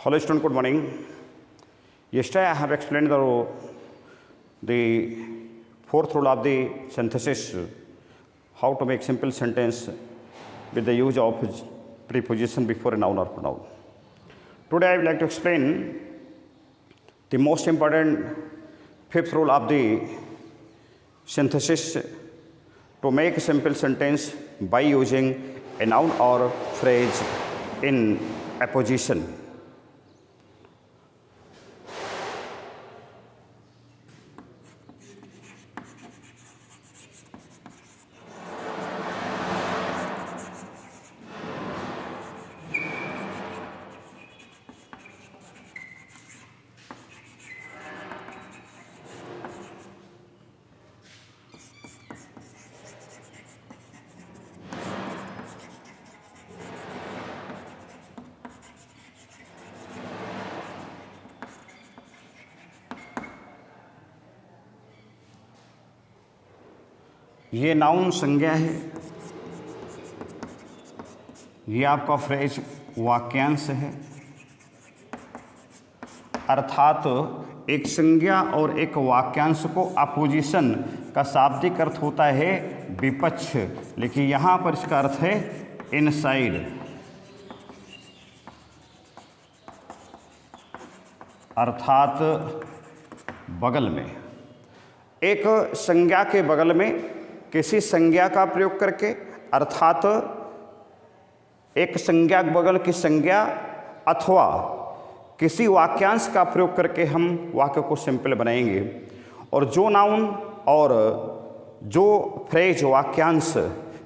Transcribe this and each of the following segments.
Hello student, good morning. Yesterday I have explained the fourth rule of the synthesis, how to make simple sentence with the use of preposition before a noun or pronoun. Today I would like to explain the most important fifth rule of the synthesis to make a simple sentence by using a noun or phrase in apposition. ये noun संज्ञा है, ये आपका phrase वाक्यांश है। अर्थात एक संज्ञा और एक वाक्यांश को अपोजिशन का शाब्दिक अर्थ होता है विपक्ष, लेकिन यहाँ पर इसका अर्थ है इनसाइड, अर्थात बगल में। एक संज्ञा के बगल में किसी संज्ञा का प्रयोग करके, अर्थात एक संज्ञा के बगल की संज्ञा अथवा किसी वाक्यांश का प्रयोग करके हम वाक्य को सिंपल बनाएंगे। और जो नाउन और जो फ्रेज वाक्यांश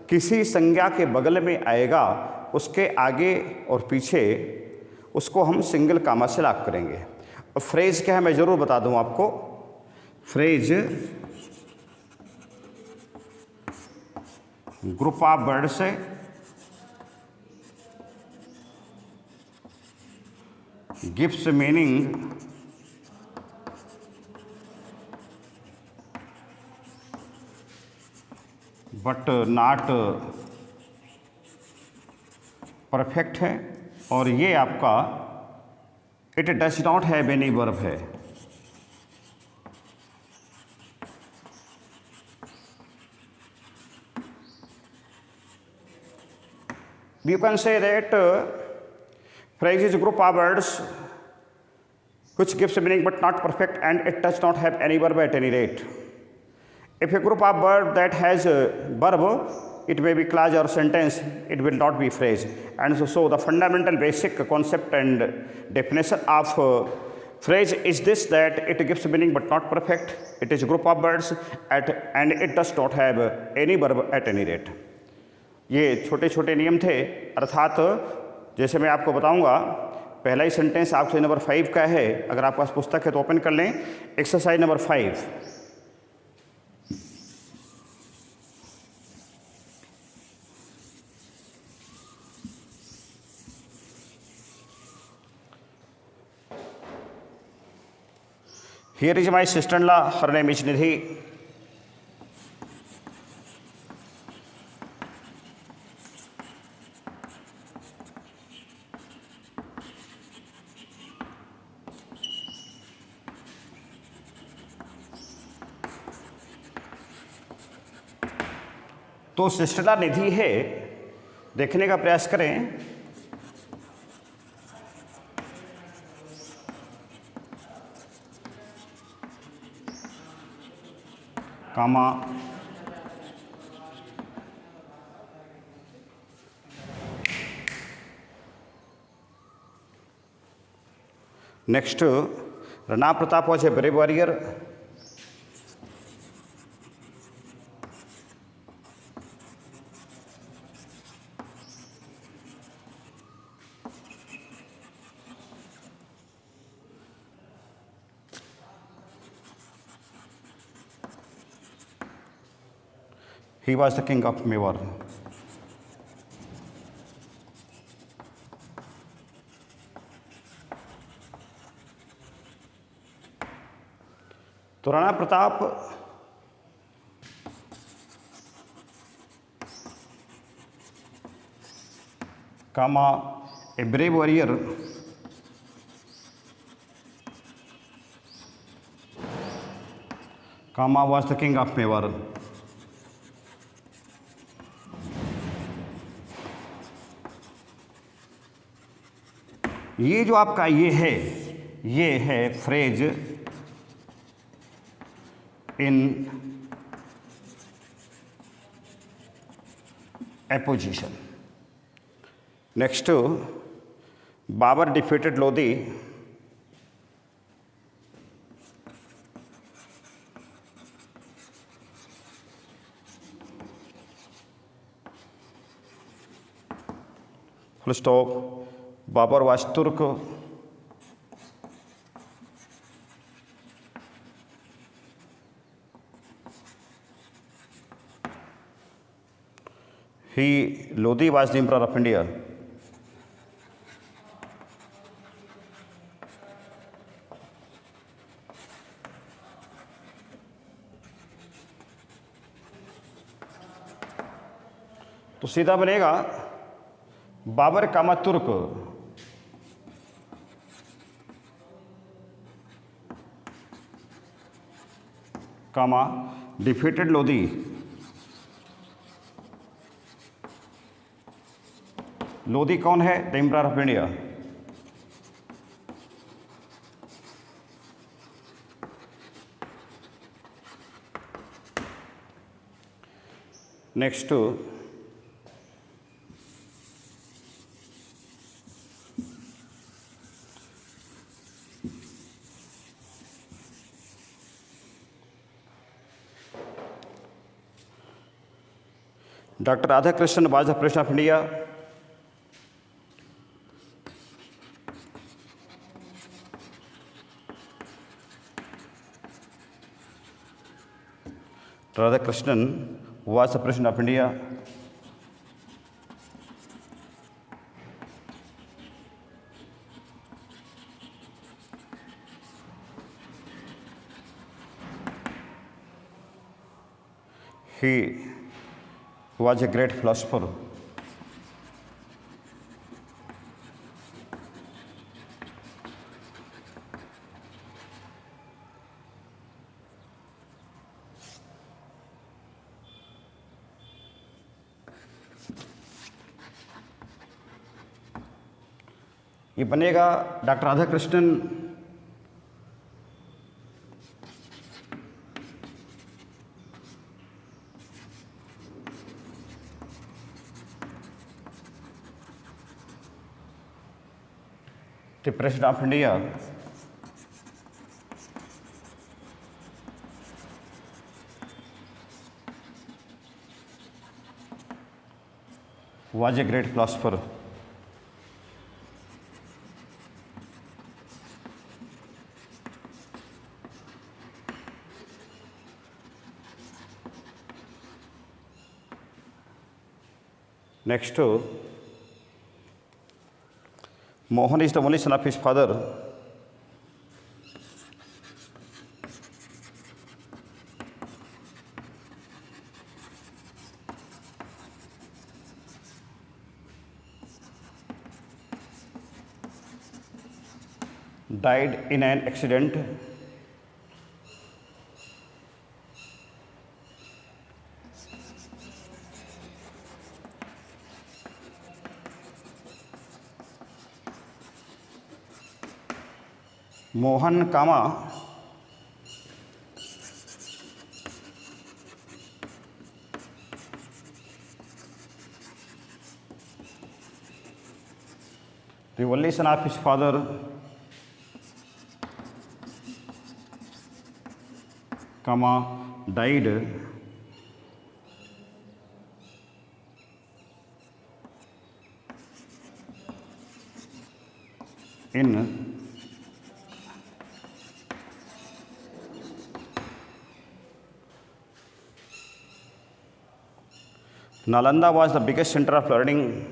किसी संज्ञा के बगल में आएगा, उसके आगे और पीछे उसको हम सिंगल कामा से लॉक करेंगे। और फ्रेज क्या है मैं ज़रूर बता दूं आपको। फ्रेज ग्रुप ऑफ वर्ड्स है gives meaning but not perfect है, और ये आपका it does not have any verb है। You can say that phrase is a group of words which gives meaning but not perfect, and it does not have any verb at any rate. If a group of words that has a verb, it may be clause or sentence, it will not be phrase. And so the fundamental basic concept and definition of phrase is this, that it gives meaning but not perfect, it is a group of words and it does not have any verb at any rate. ये छोटे छोटे नियम थे। अर्थात जैसे मैं आपको बताऊंगा, पहला ही सेंटेंस आपसे नंबर 5 का है। अगर आपके पास पुस्तक है तो ओपन कर लें, exercise number 5। Here is my sister in law, her name is Nidhi. तो सिस्टला निधि है, देखने का प्रयास करें। Comma next, Rana Pratap was a brave warrior. He was the king of Mewar. तो Rana Pratap comma, a brave warrior Kama was the king of Mewar. ये जो आपका ये है phrase in apposition. Next, Babur defeated Lodi. Full stop. Babur was Turk. Lodi was the Emperor of India. तो सीधा बनेगा बाबर कामा तुर्क. कामा डिफीटेड लोधी. लोधी कौन है? The emperor of India. Next, doctor Radhakrishnan was the president of India. Radhakrishnan was the president of India. He was a great philosopher. ये बनेगा doctor Radhakrishnan the president of India. Was a great philosopher. Next, Mohan is the only son of his father. Died in an accident. Mohan comma the only son of his father, comma, died in Nalanda was the biggest center of learning.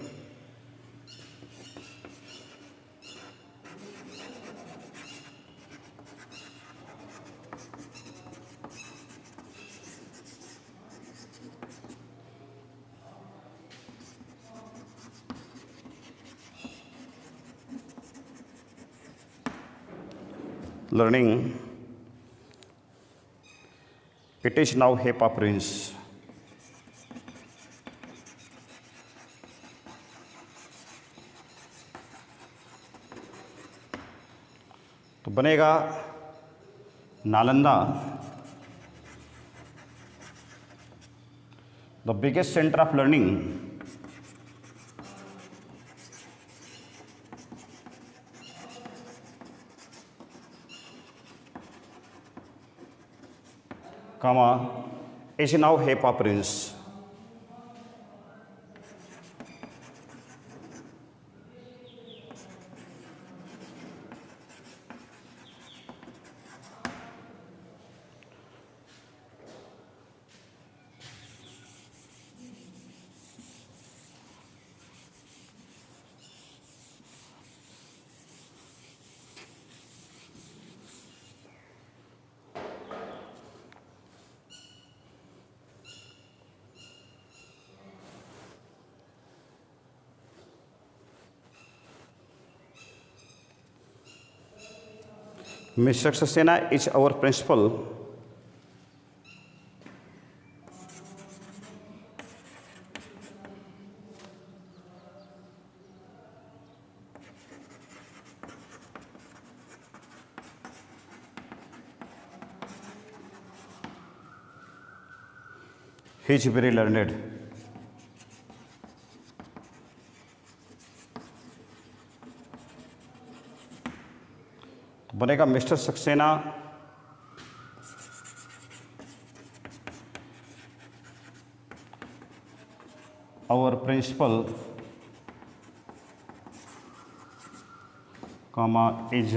It is now Hepa Prince. तो बनेगा Nalanda, the biggest centre of learning comma is now Hepa Prince. Mr. Saxena is our principal. He is very learned. बनेगा mister Saxena our principal, comma is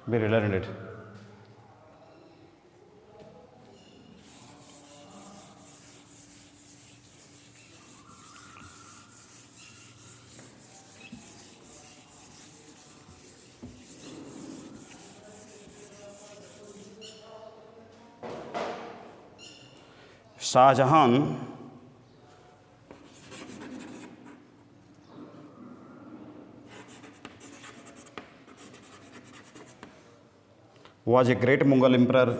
very learned. Shahjahan was a great Mughal emperor.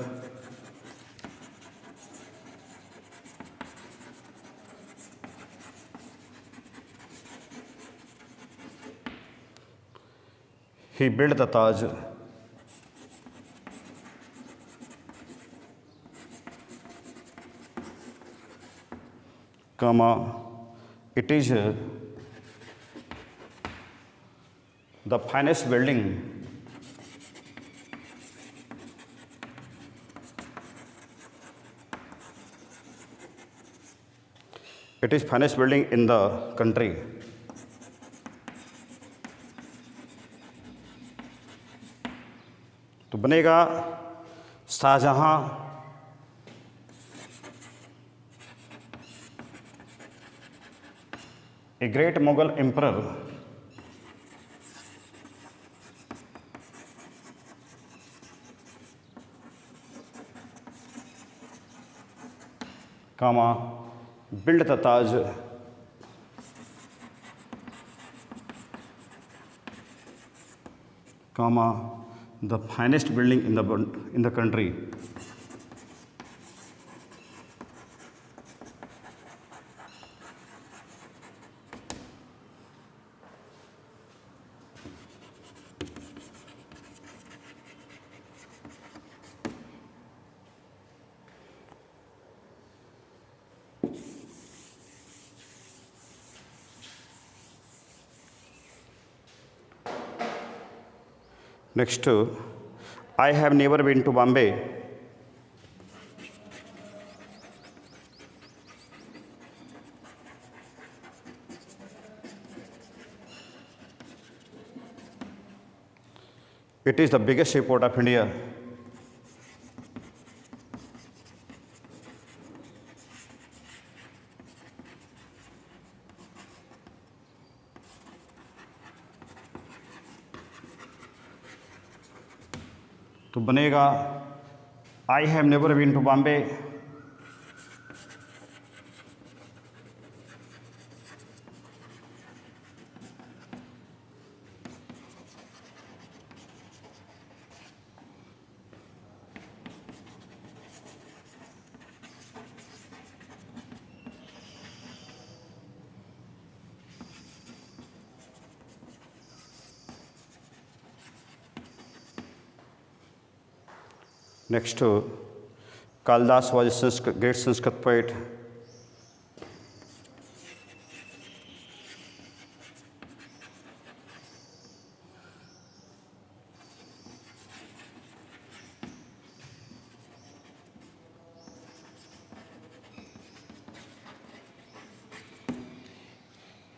He built the Taj. Comma, it is the finest building in the country. तो बनेगा Shahjahan a great Mughal emperor comma built the Taj comma the finest building in the country. Next, I have never been to Bombay. It is the biggest airport of India. तो बनेगा I have never been to Bombay Next, Kalidas was a great Sanskrit poet.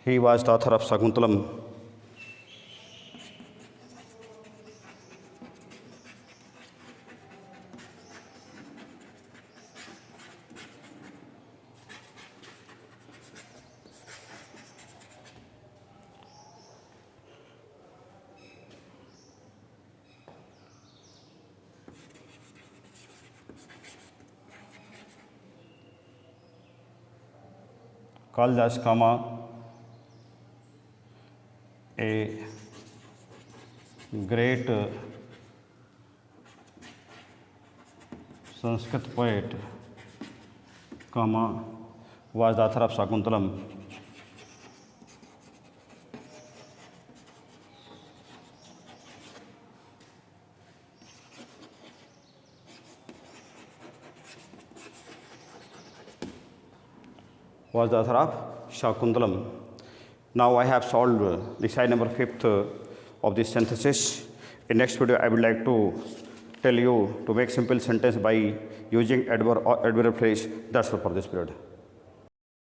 He was the author of Shakuntalam. Kalidas, a great Sanskrit poet, was the author of Shakuntalam. Was the author of Shakuntalam. Now I have solved the side number 5th of this synthesis. In next video, I would like to tell you to make simple sentence by using adverb or adverb phrase. That's all for this period.